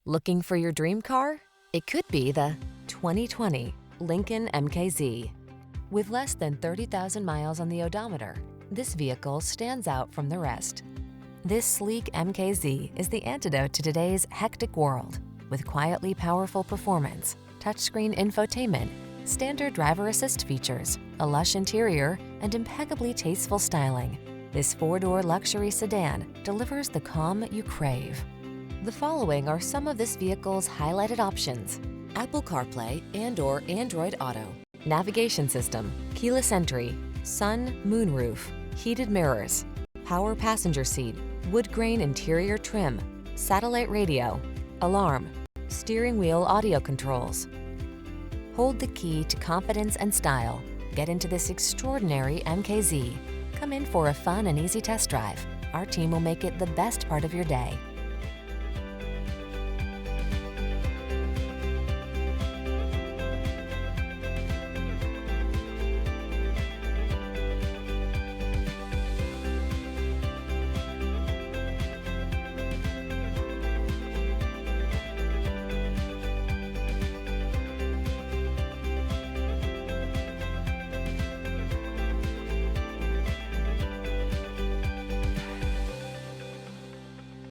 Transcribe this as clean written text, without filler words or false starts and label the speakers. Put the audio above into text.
Speaker 1: Looking for your dream car? It could be the 2020 Lincoln MKZ. With less than 30,000 miles on the odometer, this vehicle stands out from the rest. This sleek MKZ is the antidote to today's hectic world, with quietly powerful performance, touchscreen infotainment, standard driver assist features, a lush interior, and impeccably tasteful styling. This four-door luxury sedan delivers the calm you crave. The following are some of this vehicle's highlighted options: Apple CarPlay and/or Android Auto, navigation system, keyless entry, sun, moonroof, heated mirrors, power passenger seat, wood grain interior trim, satellite radio, alarm, steering wheel audio controls. Hold the key to confidence and style. Get into this extraordinary MKZ. Come in for a fun and easy test drive. Our team will make it the best part of your day.